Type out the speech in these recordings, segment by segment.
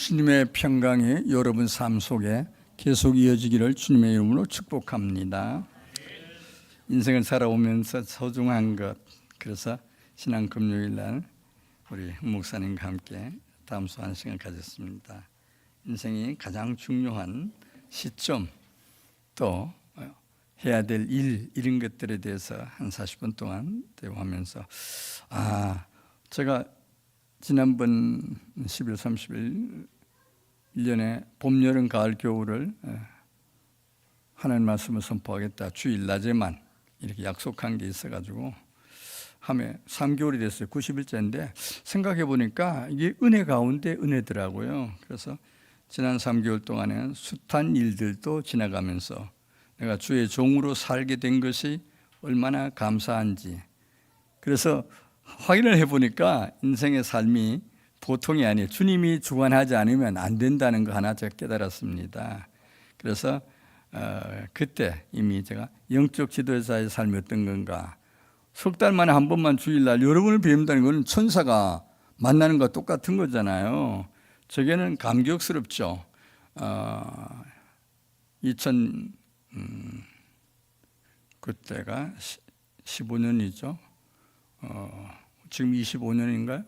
주님의 평강이 여러분 삶 속에 계속 이어지기를 주님의 이름으로 축복합니다. 인생을 살아오면서 소중한 것, 그래서 신앙 금요일날 우리 목사님과 함께 다음 수 한 시간 가졌습니다. 인생이 가장 중요한 시점, 또 해야 될 일, 이런 것들에 대해서 한 40분 동안 대화하면서 제가 지난번 10일, 30일 1년에 봄, 여름, 가을, 겨울을 하나님 말씀을 선포하겠다, 주일 낮에만 이렇게 약속한 게 있어가지고 하면 3개월이 됐어요. 90일째인데 생각해 보니까 이게 은혜 가운데 은혜더라고요. 그래서 지난 3개월 동안에 숱한 일들도 지나가면서 내가 주의 종으로 살게 된 것이 얼마나 감사한지, 그래서 확인을 해보니까 인생의 삶이 보통이 아니에요. 주님이 주관하지 않으면 안 된다는 거 하나 제가 깨달았습니다. 그래서 그때 이미 제가 영적 지도자의 삶이 어떤 건가, 석 달 만에 한 번만 주일날 여러분을 뵙는다는 건 천사가 만나는 것과 똑같은 거잖아요. 저게는 감격스럽죠. 2000 그때가 15년이죠. 지금 25년인가요?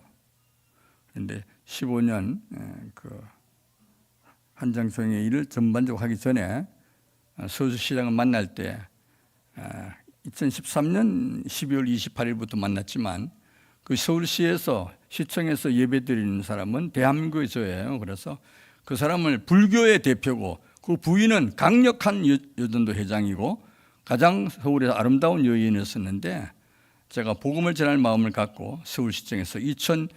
그런데 15년 그 한장총의 일을 전반적으로 하기 전에 서울시장을 만날 때 2013년 12월 28일부터 만났지만 그 서울시에서 시청에서 예배드리는 사람은 대한민국의 저예요. 그래서 그 사람을 불교의 대표고 그 부인은 강력한 여전도 회장이고 가장 서울에서 아름다운 여인이었었는데 제가 복음을 전할 마음을 갖고 서울시청에서 2000년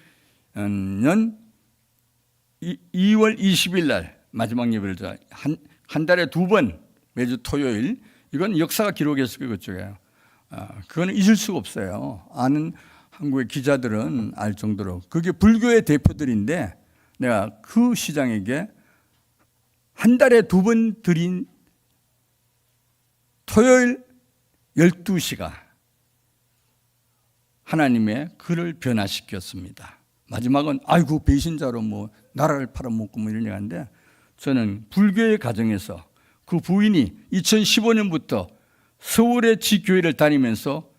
2월 20일 날 마지막 예배를 한 달에 2번 매주 토요일, 이건 역사가 기록했을 거예요. 그쪽에 그거는 잊을 수가 없어요. 아는 한국의 기자들은 알 정도로 그게 불교의 대표들인데 내가 그 시장에게 한 달에 2번 드린 토요일 12시가 하나님의 그를 변화시켰습니다. 마지막은 아이고 배신자로 뭐 나라를 팔아먹고 뭐 이런 얘기인데, 저는 불교의 가정에서 그 부인이 2015년부터 서울의 지교회를 다니면서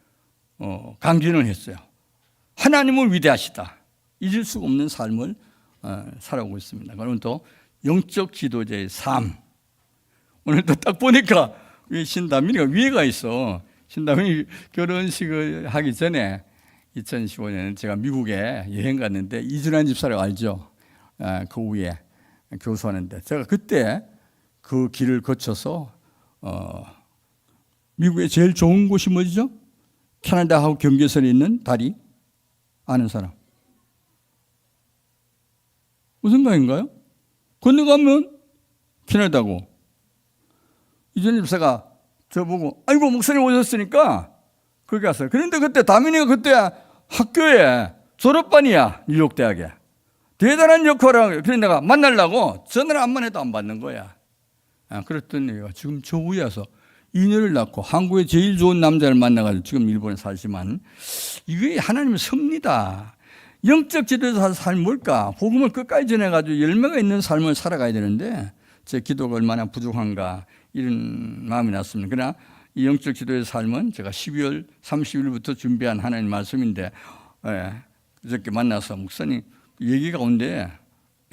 강진을 했어요. 하나님은 위대하시다. 잊을 수 없는 삶을 살아오고 있습니다. 그러면 또 영적 지도자의 삶, 오늘 또 딱 보니까 신다민이가 위에가 있어. 신다민이 결혼식을 하기 전에 2015년에 제가 미국에 여행 갔는데 이준환 집사라고 알죠? 그 위에 교수하는데 제가 그때 그 길을 거쳐서 미국의 제일 좋은 곳이 뭐죠? 캐나다하고 경계선에 있는 다리, 아는 사람? 무슨 강인가요? 건너가면 캐나다고. 이준 집사가 저보고 아이고 목사님 오셨으니까 거기 갔어요. 그런데 그때 다민이가 그때 학교에 졸업반이야. 뉴욕 대학에. 대단한 역할을 하고, 그래서 내가 만나려고 전화를 한번 해도 안 받는 거야. 그랬더니 지금 저 위에 와서 2년을 낳고 한국의 제일 좋은 남자를 만나가지고 지금 일본에 살지만, 이게 하나님의 섭리다. 영적 지도자 삶이 뭘까? 복음을 끝까지 전해가지고 열매가 있는 삶을 살아가야 되는데 제 기도가 얼마나 부족한가, 이런 마음이 났습니다. 그러나 이 영적 지도의 삶은 제가 12월 30일부터 준비한 하나님 말씀인데, 그저께 만나서 목사님 얘기 가운데,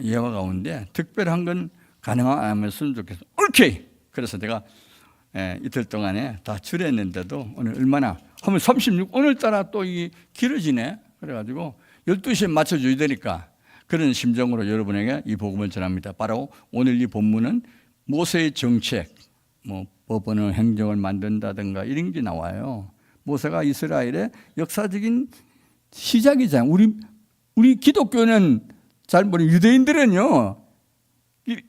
예화 가운데 특별한 건 가능하면 좋겠어. 오케이. 그래서 제가 이틀 동안에 다 출연했는데도 오늘 얼마나 하면 36, 오늘따라 또 이 길어지네. 그래가지고 12시에 맞춰줘야 되니까 그런 심정으로 여러분에게 이 복음을 전합니다. 바로 오늘 이 본문은 모세의 정책, 뭐 법원의 행정을 만든다든가 이런 게 나와요. 모세가 이스라엘의 역사적인 시작이잖아요. 우리 기독교는 잘 모르는 유대인들은요,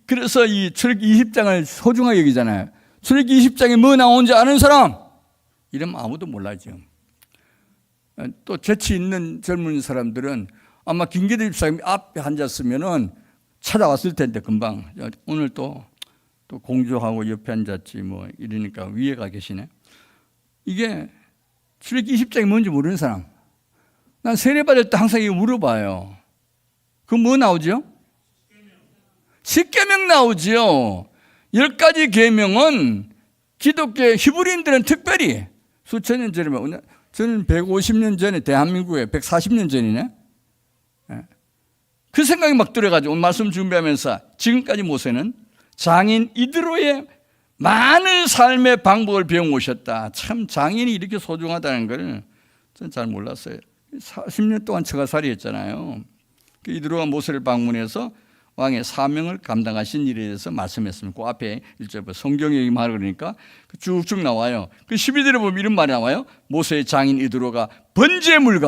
그래서 이 출애굽기 20장을 소중하게 여기잖아요. 출애굽기 20장에 뭐 나오는지 아는 사람? 이러면 아무도 몰라죠. 또 재치 있는 젊은 사람들은 아마 김기대 집사님이 앞에 앉았으면은 찾아왔을 텐데 금방. 오늘 또 공조하고 옆에 앉았지 뭐 이러니까 위에 가 계시네. 이게 출애굽기 20장이 뭔지 모르는 사람, 난 세례 받을 때 항상 이거 물어봐요. 그 뭐 나오죠? 십계명 나오지요. 10가지 계명은 기독교 히브리인들은 특별히 수천 년 전에, 저는 150년 전에 대한민국에 140년 전이네. 그 생각이 막 들어가지고 오늘 말씀 준비하면서 지금까지 모세는 장인 이드로의 많은 삶의 방법을 배워 오셨다. 참 장인이 이렇게 소중하다는 걸 저는 잘 몰랐어요. 40년 동안 처가살이 했잖아요. 이드로가 모세를 방문해서 왕의 사명을 감당하신 일에 대해서 말씀했습니다. 그 앞에 1절 성경에 말을 그러니까 쭉쭉 나와요. 그 12절에 보면 이런 말이 나와요. 모세의 장인 이드로가 번제물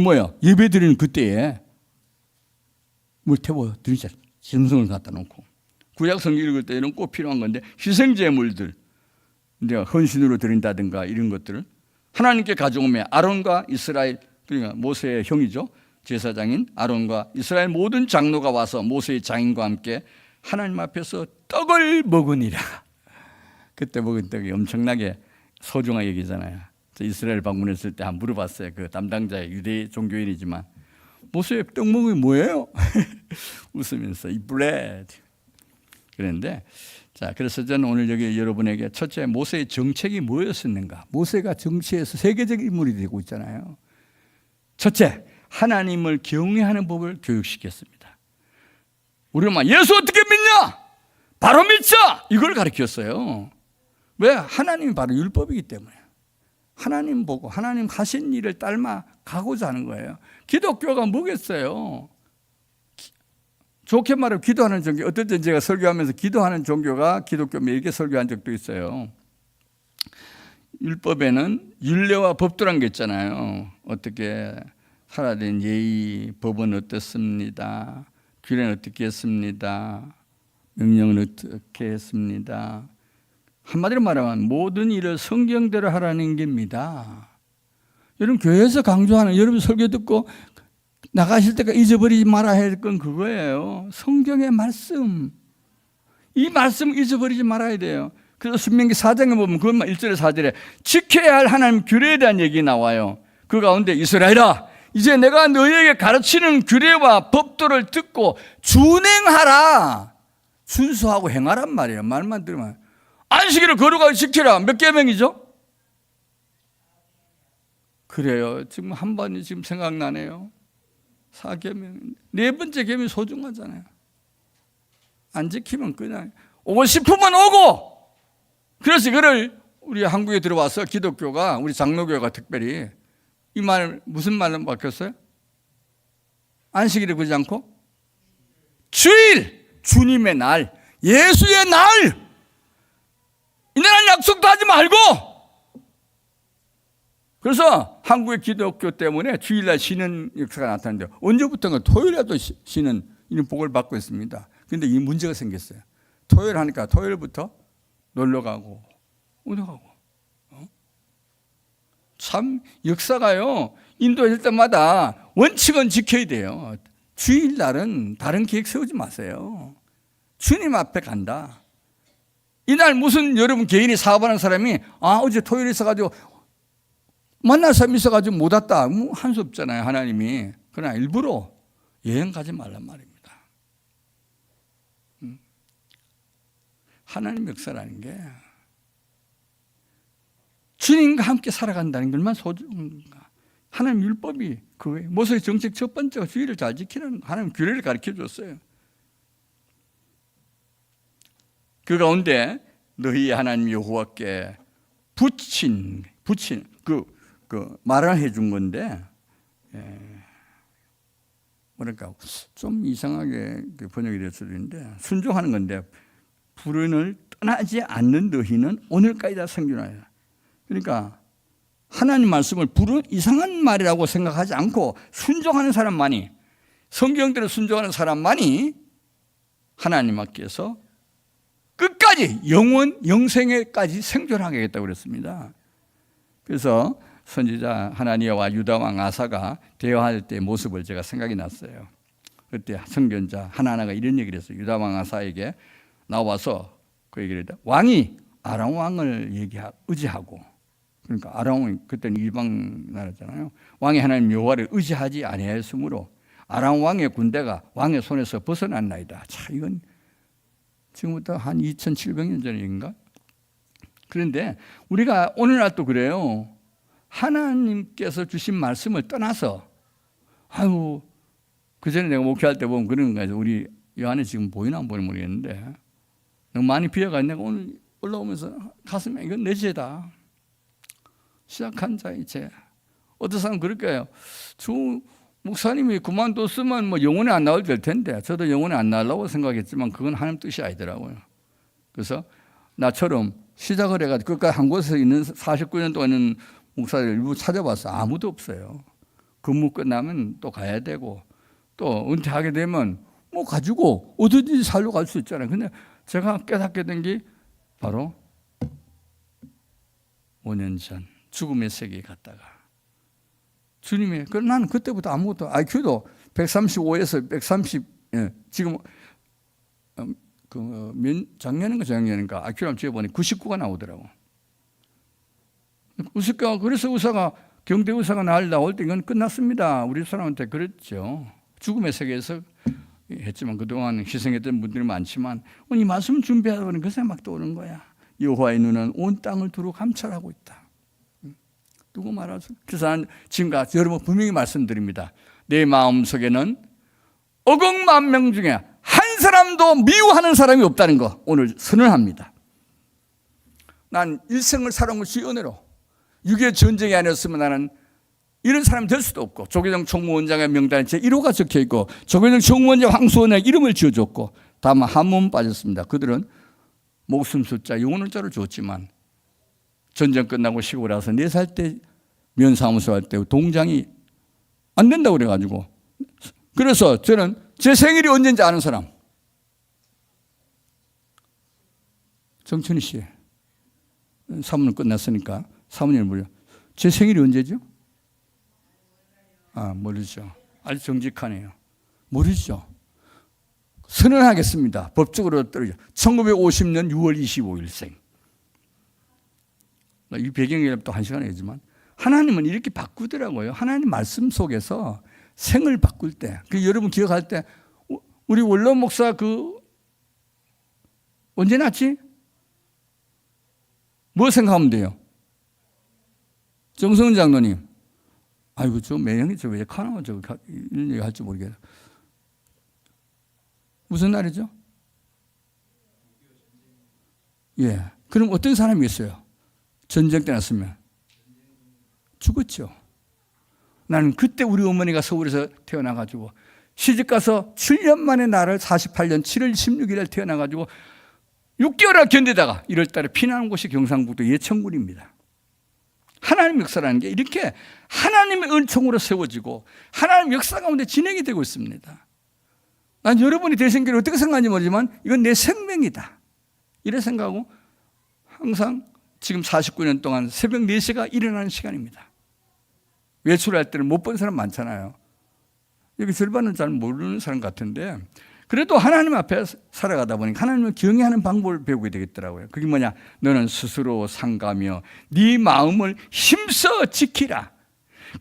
뭐예요? 예배 드리는 그때에 물 태워 드리자. 짐승을 갖다 놓고. 구약 성경 읽을 때는 꼭 필요한 건데 희생제물들, 내가 헌신으로 드린다든가 이런 것들을 하나님께 가져오면 아론과 이스라엘, 그러니까 모세의 형이죠. 제사장인 아론과 이스라엘 모든 장로가 와서 모세의 장인과 함께 하나님 앞에서 떡을 먹으니라. 그때 먹은 떡이 엄청나게 소중하게 여기잖아요. 이스라엘 방문했을 때 한번 물어봤어요. 그 담당자의 유대 종교인이지만 모세 떡 먹으면 뭐예요? 웃으면서 이 브레드. 그런데 자, 그래서 저는 오늘 여기 여러분에게 첫째 모세의 정책이 뭐였었는가? 모세가 정치에서 세계적 인물이 되고 있잖아요. 첫째, 하나님을 경외하는 법을 교육시켰습니다. 우리가 예수 어떻게 믿냐? 바로 믿자! 이걸 가르쳤어요. 왜? 하나님이 바로 율법이기 때문에. 하나님 보고 하나님 하신 일을 닮아 가고자 하는 거예요. 기독교가 뭐겠어요? 좋게 말하면 기도하는 종교. 어떨 때 제가 설교하면서 기도하는 종교가 기독교 이렇게 설교한 적도 있어요. 율법에는 율례와 법도란 게 있잖아요. 어떻게 살아야 되는 예의, 법은 어떻습니다. 규례는 어떻게 했습니다. 명령은 어떻게 했습니다. 한마디로 말하면 모든 일을 성경대로 하라는 겁니다. 여러분 교회에서 강조하는 여러분 설교 듣고 나가실 때까지 잊어버리지 말아야 할 건 그거예요. 성경의 말씀. 이 말씀 잊어버리지 말아야 돼요. 그래서 신명기 4장에 보면 그것만 1절에 4절에 지켜야 할 하나님 규례에 대한 얘기 나와요. 그 가운데 이스라엘아 이제 내가 너희에게 가르치는 규례와 법도를 듣고 준행하라. 순수하고 행하란 말이에요. 말만 들으면. 안식일을 거룩하게 지키라. 몇 계명이죠? 그래요. 지금 한 번이 지금 생각나네요. 4계명. 네 번째 계명이 소중하잖아요. 안 지키면 그냥 오고 싶으면 오고. 그래서 이거를 우리 한국에 들어와서 기독교가 우리 장로교가 특별히 이 말 무슨 말로 바뀌었어요? 안식일을 그러지 않고 주일, 주님의 날, 예수의 날. 이날은 약속도 하지 말고. 그래서 한국의 기독교 때문에 주일날 쉬는 역사가 나타났는데 언제부턴가 토요일에도 쉬는 이런 복을 받고 있습니다. 그런데 이 문제가 생겼어요. 토요일 하니까 토요일부터 놀러 가고 어디 가고. 참 역사가요. 인도에 있을 때마다 원칙은 지켜야 돼요. 주일날은 다른 계획 세우지 마세요. 주님 앞에 간다. 이날 무슨 여러분 개인이 사업하는 사람이 어제 토요일 있어가지고 만날 사람이 있어가지고 못 왔다. 할 수 없잖아요. 하나님이. 그러나 일부러 여행 가지 말란 말입니다. 하나님 역사라는 게 주님과 함께 살아간다는 것만 소중한가. 하나님 율법이 그거예요. 모세의 정책 첫 번째가 주의를 잘 지키는 하나님 규례를 가르쳐 줬어요. 그 가운데 너희 하나님 여호와께 붙인 그 말을 해준 건데 뭐랄까 좀 이상하게 번역이 될 수도 있는데 순종하는 건데 불운을 떠나지 않는 너희는 오늘까지 다 성균하여라. 그러니까 하나님 말씀을 불운 이상한 말이라고 생각하지 않고 순종하는 사람만이 성경대로 순종하는 사람만이 하나님 앞에서 끝까지 영생에까지 생존하게 하겠다고 그랬습니다. 그래서 선지자 하나니아와 유다 왕 아사가 대화할 때 모습을 제가 생각이 났어요. 그때 선견자 하나하나가 이런 얘기를 했어요. 유다 왕 아사에게 나와서 그 얘기를 했다. 왕이 아람 왕을 의지하고, 그러니까 아람 왕이 그때는 이방 나라잖아요. 왕이 하나님 여호와를 의지하지 아니하였으므로 아람 왕의 군대가 왕의 손에서 벗어났나이다. 자, 이건 지금부터 한 2700년 전의 얘기인가? 그런데 우리가 오늘날 또 그래요. 하나님께서 주신 말씀을 떠나서 아유 그전에 내가 목회할 때 보면 그런 거예요. 우리 이 안에 지금 보이나 안 보이나 모르겠는데 너무 많이 비어가 내가 오늘 올라오면서 가슴에 이건 내 죄다. 시작한 자의 죄. 어떤 사람은 그럴 거예요. 주 목사님이 그만뒀으면 뭐 영혼에 안 나올 될 텐데 저도 영혼에 안 나오려고 생각했지만 그건 하나님 뜻이 아니더라고요. 그래서 나처럼 시작을 해가지고 그까지 한 곳에 있는 49년 동안 있는 목사를 일부 찾아봤어. 아무도 없어요. 근무 끝나면 또 가야 되고 또 은퇴하게 되면 뭐 가지고 어디든지 살러 갈 수 있잖아요. 근데 제가 깨닫게 된 게 바로 5년 전 죽음의 세계에 갔다가 주님의 나는 그때부터 아무것도 IQ도 135에서 130 지금 작년인가 재작년인가 IQ를 지어보니 99가 나오더라고. 그래서 의사가 경대 의사가 나올 때 이건 끝났습니다. 우리 사람한테 그랬죠. 죽음의 세계에서 했지만 그동안 희생했던 분들이 많지만 이 말씀 준비하다 보니 그 생각 막 떠오르는 거야. 여호와의 눈은 온 땅을 두루 감찰하고 있다. 누구 말하죠? 그래서 난 지금까지 여러분 분명히 말씀드립니다. 내 마음속에는 억억 명 중에 한 사람도 미워하는 사람이 없다는 거 오늘 선언합니다. 난 일생을 살아온 것이 은혜로 6.25 전쟁이 아니었으면 나는 이런 사람이 될 수도 없고 조계종 총무원장의 명단에 제 1호가 적혀있고 조계종 총무원장 황수원의 이름을 지어줬고 다만 한 몸 빠졌습니다. 그들은 목숨 숫자 영혼 숫자를 줬지만 전쟁 끝나고 시골에 와서 4살 때 면사무소 할 때 동장이 안 된다고 그래가지고 그래서 저는 제 생일이 언제인지 아는 사람 정천희 씨 사모님 끝났으니까 사모님을 물려 제 생일이 언제죠? 모르죠. 아주 정직하네요. 모르죠. 선언하겠습니다. 법적으로 떨어져 1950년 6월 25일생 이 배경이 또 한 시간에 얘기지만 하나님은 이렇게 바꾸더라고요. 하나님 말씀 속에서 생을 바꿀 때 여러분 기억할 때 우리 원로 목사 언제 났지? 뭐 생각하면 돼요? 정성은 장로님 아이고 저 매형이 저 왜 카나가 저 이런 얘기 할지 모르겠다. 무슨 날이죠? 예. 그럼 어떤 사람이었어요? 전쟁 때 났으면 죽었죠. 나는 그때 우리 어머니가 서울에서 태어나가지고 시집가서 7년 만에 나를 48년 7월 16일에 태어나가지고 6개월을 견디다가 1월 달에 피난한 곳이 경상북도 예천군입니다. 하나님 역사라는 게 이렇게 하나님의 은총으로 세워지고 하나님 역사 가운데 진행이 되고 있습니다. 난 여러분이 대생기를 어떻게 생각하는지 모르지만 이건 내 생명이다. 이래 생각하고 항상 지금 49년 동안 새벽 4시가 일어나는 시간입니다. 외출할 때는 못 본 사람 많잖아요. 여기 절반은 잘 모르는 사람 같은데 그래도 하나님 앞에 살아가다 보니까 하나님을 경외하는 방법을 배우게 되겠더라고요. 그게 뭐냐? 너는 스스로 상가며 네 마음을 힘써 지키라.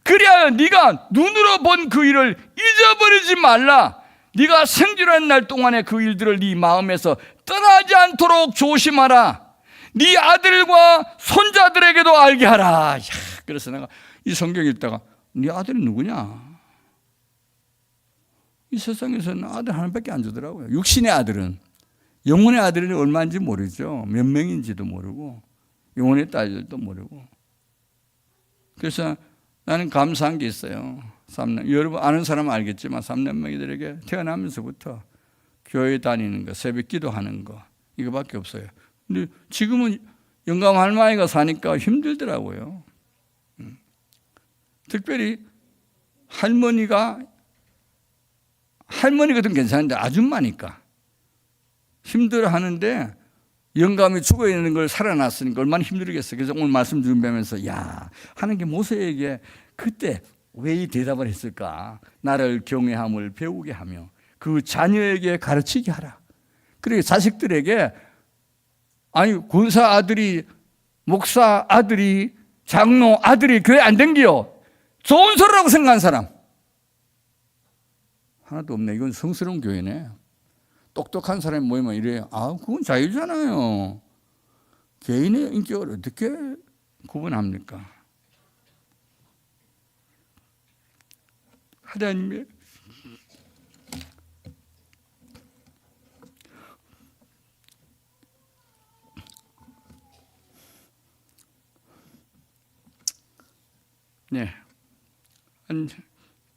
그래야 네가 눈으로 본 그 일을 잊어버리지 말라. 네가 생존하는 날 동안에 그 일들을 네 마음에서 떠나지 않도록 조심하라. 네 아들과 손자들에게도 알게 하라. 야, 그래서 내가 이 성경 읽다가 네 아들이 누구냐? 이 세상에서는 아들 하나밖에 안 주더라고요. 육신의 아들은. 영혼의 아들은 얼마인지 모르죠. 몇 명인지도 모르고 영혼의 딸들도 모르고. 그래서 나는 감사한 게 있어요. 여러분 아는 사람은 알겠지만 3년명이들에게 태어나면서부터 교회 다니는 거, 새벽 기도하는 거 이거밖에 없어요. 근데 지금은 영감 할머니가 사니까 힘들더라고요. 특별히 할머니가 할머니거든 괜찮은데 아줌마니까 힘들어하는데 영감이 죽어있는 걸 살아났으니까 얼마나 힘들겠어요. 그래서 오늘 말씀 준비하면서 야 하는 게 모세에게 그때 왜 이 대답을 했을까? 나를 경외함을 배우게 하며 그 자녀에게 가르치게 하라. 그리고 자식들에게 아니 권사 아들이 목사 아들이 장로 아들이 교회 안 댕기요. 좋은 소리라고 생각하는 사람 하나도 없네. 이건 성스러운 교회네. 똑똑한 사람이 모이면 이래요. 그건 자유잖아요. 개인의 인격을 어떻게 구분합니까? 하나님의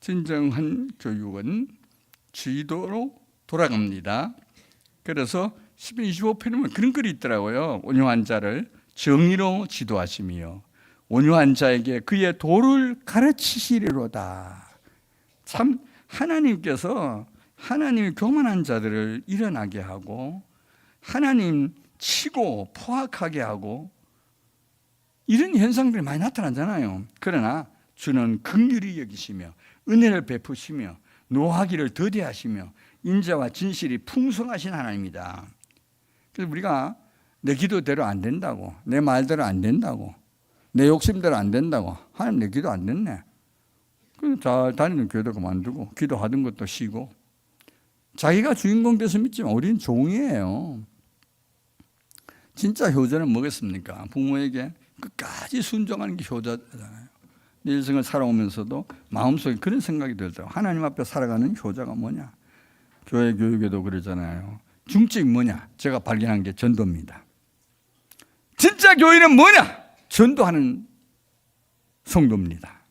진정한 교육은 지도로 돌아갑니다. 그래서 10편 25편에 보면 그런 글이 있더라고요. 온유한 자를 정의로 지도하시며 온유한 자에게 그의 도를 가르치시리로다. 참 하나님께서 하나님이 교만한 자들을 일어나게 하고 하나님 치고 포악하게 하고 이런 현상들이 많이 나타나잖아요. 그러나 주는 긍휼히 여기시며 은혜를 베푸시며 노하기를 더디하시며 인자와 진실이 풍성하신 하나님이다. 그래서 우리가 내 기도대로 안 된다고, 내 말대로 안 된다고, 내 욕심대로 안 된다고, 하나님 내 기도 안 됐네. 그래서 잘 다니는 교회도 그만두고 기도하던 것도 쉬고 자기가 주인공 돼서 믿지만 우리는 종이에요. 진짜 효자는 뭐겠습니까? 부모에게 끝까지 순종하는 게 효자잖아요. 내 일생을 살아오면서도 마음속에 그런 생각이 들더라고요. 하나님 앞에 살아가는 효자가 뭐냐? 교회 교육에도 그러잖아요. 중증이 뭐냐? 제가 발견한 게 전도입니다. 진짜 교회는 뭐냐? 전도하는 성도입니다.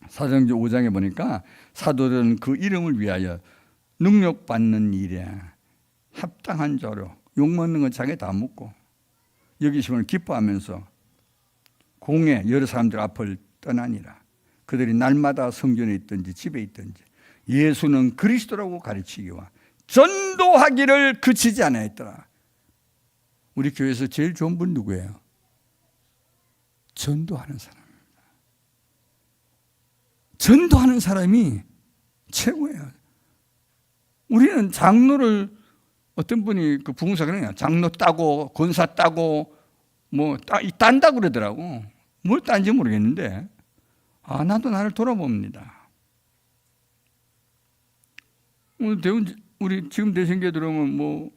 사도행전 5장에 보니까 사도들은 그 이름을 위하여 능력받는 일에 합당한 자로 욕먹는 건 자기 다 묻고 여기심을 기뻐하면서 공회 여러 사람들 앞을 떠나니라. 그들이 날마다 성전에 있든지 집에 있든지 예수는 그리스도라고 가르치기와 전도하기를 그치지 않았더라. 우리 교회에서 제일 좋은 분 누구예요? 전도하는 사람입니다. 전도하는 사람이 최고예요. 우리는 장로를 어떤 분이 그 부흥사 그러냐, 장로 따고 권사 따고 뭐 딴다 그러더라고. 뭘 딴지 모르겠는데 나도 나를 돌아봅니다. 우리 지금 대신교회 들어오면 뭐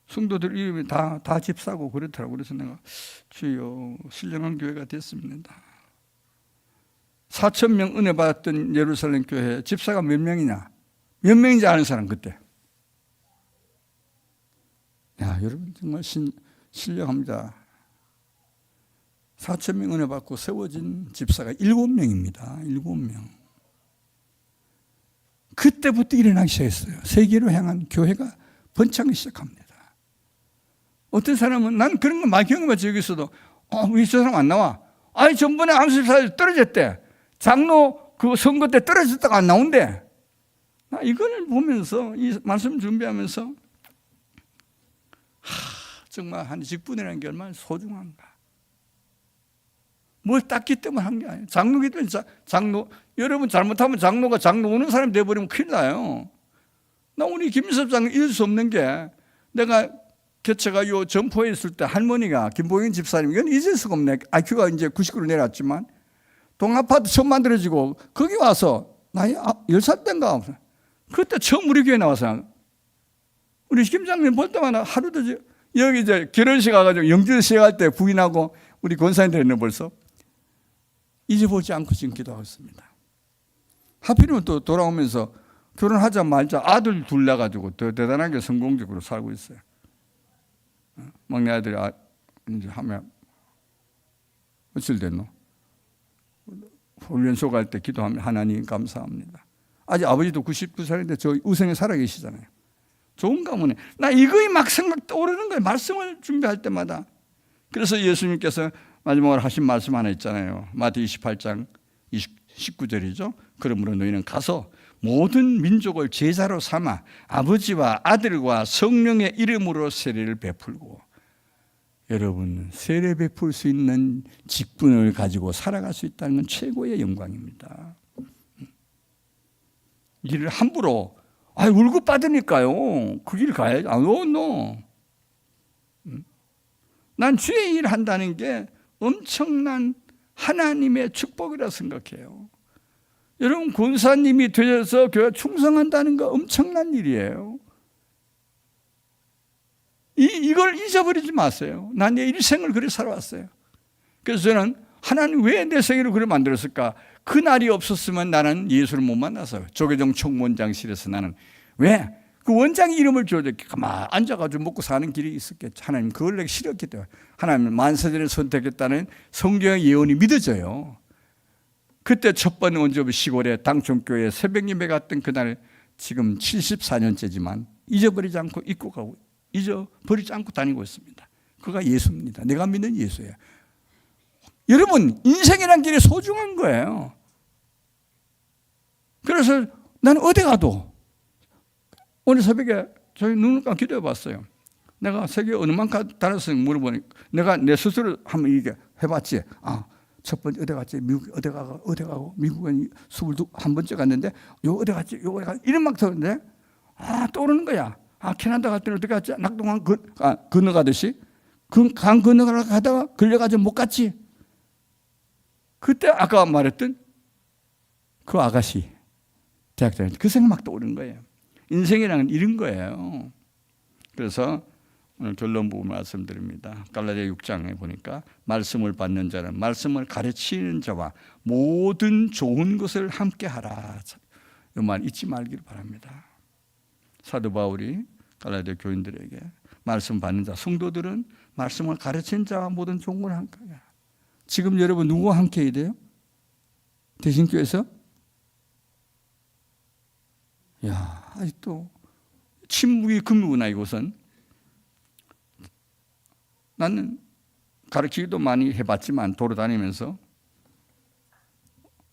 성도들 이름이 다 집사고 그렇더라고. 그래서 내가 주여 신령한 교회가 됐습니다. 4,000명 은혜 받았던 예루살렘 교회 집사가 몇 명이냐? 몇 명인지 아는 사람 그때. 야, 여러분 정말 신령합니다. 4,000명 은혜 받고 세워진 집사가 7명입니다. 7명. 그때부터 일어나기 시작했어요. 세계로 향한 교회가 번창하기 시작합니다. 어떤 사람은 난 그런 거 많이 경험했지. 여기서도 왜 저 사람 안 나와? 전번에 암수집사 떨어졌대. 장로 그 선거 때 떨어졌다가 안 나온대. 나 이걸 보면서 이 말씀 준비하면서 정말 한 직분이라는 게 얼마나 소중한가. 뭘 땄기 때문에 한 게 아니에요. 장로기 때문에 장로, 여러분 잘못하면 장로가 장로 오는 사람이 돼버리면 큰일 나요. 나 우리 김민섭 장로 잊을 수 없는 게 내가 개최가 요 점포에 있을 때 할머니가 김보경 집사님, 이건 잊을 수가 없네. IQ가 이제 90으로 내려왔지만 동아파트 처음 만들어지고 거기 와서 나이 10살 때인가 그때 처음 우리 교회 나와서 우리 김 장로님 볼 때마다 하루도 여기 이제 결혼식 가가지고 영주식 할 때 부인하고 우리 권사님들 있는 벌써 잊어보지 않고 지금 기도하고 있습니다. 하필이면 또 돌아오면서 결혼하자 말자 아들 둘 낳아가지고 더 대단하게 성공적으로 살고 있어요. 막내 아들이 이제 하면 며칠 됐노? 훈련소 갈 때 기도하면 하나님 감사합니다. 아직 아버지도 99살인데 저 우성에 살아계시잖아요. 좋은 가문에 나 이거에 막 생각 떠오르는 거예요. 말씀을 준비할 때마다. 그래서 예수님께서 마지막으로 하신 말씀 하나 있잖아요. 마태 28장 19절이죠. 그러므로 너희는 가서 모든 민족을 제자로 삼아 아버지와 아들과 성령의 이름으로 세례를 베풀고, 여러분 세례 베풀 수 있는 직분을 가지고 살아갈 수 있다는 건 최고의 영광입니다. 이를 함부로 월급 받으니까요 그 길 가야지. 노. 난 주의 일 한다는 게 엄청난 하나님의 축복이라 생각해요. 여러분, 권사님이 되어서 교회 충성한다는 거 엄청난 일이에요. 이걸 잊어버리지 마세요. 난 내 일생을 그렇게 살아왔어요. 그래서 저는 하나님 왜 내 생애를 그렇게 만들었을까? 그 날이 없었으면 나는 예수를 못 만나서 조계종 총무원장실에서 나는 왜? 그 원장의 이름을 줘줬기 가만 앉아가지고 먹고 사는 길이 있었겠죠. 하나님 그걸 내가 싫었기 때문에. 하나님 만세전을 선택했다는 성경의 예언이 믿어져요. 그때 첫 번 원주민 시골에 당촌교회 새벽 예배 갔던 그날 지금 74년째지만 잊어버리지 않고 잊고 가고 잊어버리지 않고 다니고 있습니다. 그가 예수입니다. 내가 믿는 예수예요. 여러분, 인생이란 길이 소중한 거예요. 그래서 나는 어디 가도 오늘 새벽에 저희 눈을 감고 기도해 봤어요. 내가 세계 어느 만큼 다녔어요 물어보니까 내가 내 스스로 한번 이게 해봤지. 첫 번째 어디 갔지? 미국 어디 가고 미국은 21번째 갔는데 요 어디 갔지? 요 어디 갔지? 이런 막 들었는데 떠오르는 거야. 캐나다 갈 때는 어디 갔지? 낙동강 건너가듯이 강 건너가다가 걸려가지고 못 갔지. 그때 아까 말했던 그 아가씨 대학생 그 생각 막 떠오르는 거예요. 인생이라는 이런 거예요. 그래서 오늘 결론 부분 말씀드립니다. 갈라디아 6장에 보니까 말씀을 받는 자는 말씀을 가르치는 자와 모든 좋은 것을 함께 하라. 이 말 잊지 말기를 바랍니다. 사도 바울이 갈라디아 교인들에게 말씀 받는 자, 성도들은 말씀을 가르치는 자와 모든 좋은 걸 함께 하라. 지금 여러분 누구와 함께 해야 돼요? 대신교회에서? 아직도 침묵이 금이구나 이곳은. 나는 가르치기도 많이 해봤지만 돌아다니면서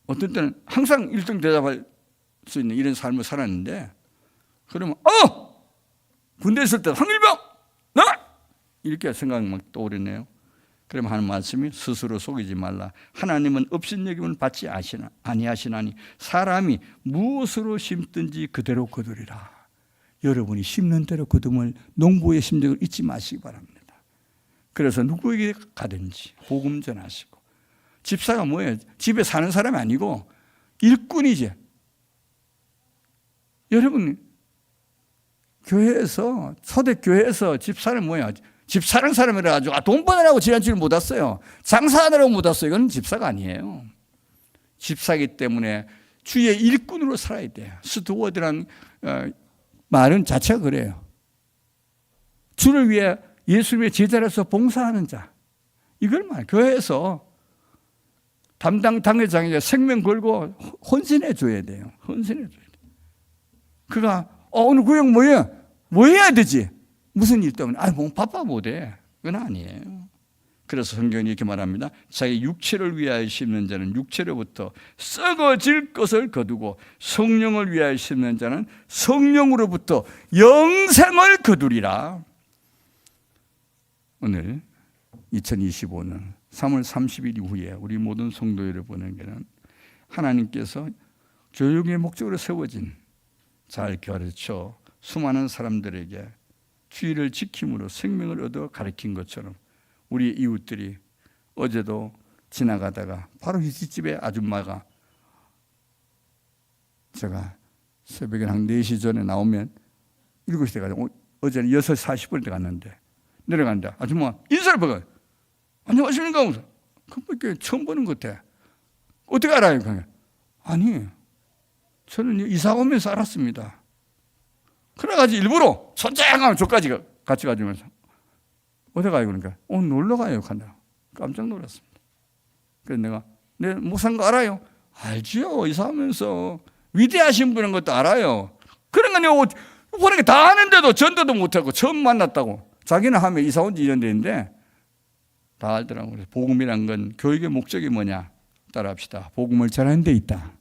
어떤 때는 항상 1등 대답할 수 있는 이런 삶을 살았는데 그러면 군대 있을 때 황일병 나가! 이렇게 생각이 막 떠오르네요. 그러면 하는 말씀이 스스로 속이지 말라. 하나님은 업신여김을 받지 아니하시나니 사람이 무엇으로 심든지 그대로 거두리라. 여러분이 심는 대로 거둠을 농부의 심정을 잊지 마시기 바랍니다. 그래서 누구에게 가든지 복음 전하시고. 집사가 뭐예요? 집에 사는 사람이 아니고 일꾼이지. 여러분 교회에서 초대교회에서 집사는 뭐야? 집사랑 사람이라 가지고 돈 버느라고 지난주를 못 왔어요. 장사하느라고 못 왔어요. 이건 집사가 아니에요. 집사이기 때문에 주의 일꾼으로 살아야 돼요. 스튜어드란 말은 자체가 그래요. 주를 위해 예수님의 제자로서 봉사하는 자. 이걸 말해요. 교회에서 담당 당회장이 생명 걸고 헌신해 줘야 돼요. 헌신해 줘야 돼요. 그가 오늘 구역 뭐예요? 뭐 해야 되지? 무슨 일 때문에? 바빠 못해. 그건 아니에요. 그래서 성경이 이렇게 말합니다. 자기 육체를 위하여 심는 자는 육체로부터 썩어질 것을 거두고 성령을 위하여 심는 자는 성령으로부터 영생을 거두리라. 오늘 2025년 3월 30일 이후에 우리 모든 성도 여러분에게는 하나님께서 교육의 목적으로 세워진 잘 가르쳐 수많은 사람들에게 주의를 지킴으로 생명을 얻어 가르친 것처럼 우리 이웃들이 어제도 지나가다가 바로 휘집집의 아줌마가 제가 새벽에 한 4시 전에 나오면 7시 가지고 어제는 6시 40분에 갔는데 내려간다. 아줌마 인사를 받아. 안녕하십니까? 그렇게 처음 보는 것 같아. 어떻게 알아요? 아니 저는 이사 오면서 알았습니다. 그래가지고 일부러 손장하면 저까지 같이 가주면서 어디 가요? 그러니까 놀러 가요. 간다. 깜짝 놀랐습니다. 그래서 내가 내 목사인 거 알아요? 알지요. 이사하면서 위대하신 분인 것도 알아요. 그런 거 내가 보니까 다 아는데도 전도도 못하고 처음 만났다고. 자기는 하면 이사 온 지 2년 됐는데 다 알더라고요. 그래서 복음이란 건 교육의 목적이 뭐냐? 따라합시다. 복음을 전하는 데 있다.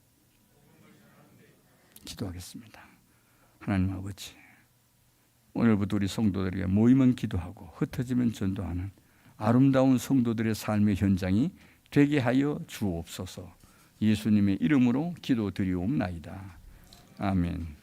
기도하겠습니다. 하나님 아버지, 오늘부터 우리 성도들에게 모이면 기도하고 흩어지면 전도하는 아름다운 성도들의 삶의 현장이 되게 하여 주옵소서. 예수님의 이름으로 기도드리옵나이다. 아멘.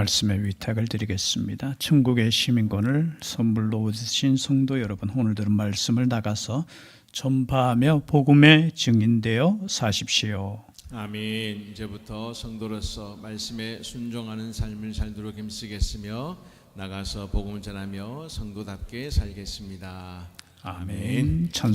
말씀의 위탁을 드리겠습니다. 천국의 시민권을 선물로 얻으신 성도 여러분, 오늘 들은 말씀을 나가서 전파하며 복음의 증인되어 사십시오. 아멘. 이제부터 성도로서 말씀에 순종하는 삶을 살도록 힘쓰겠으며 나가서 복음을 전하며 성도답게 살겠습니다. 아멘. 찬송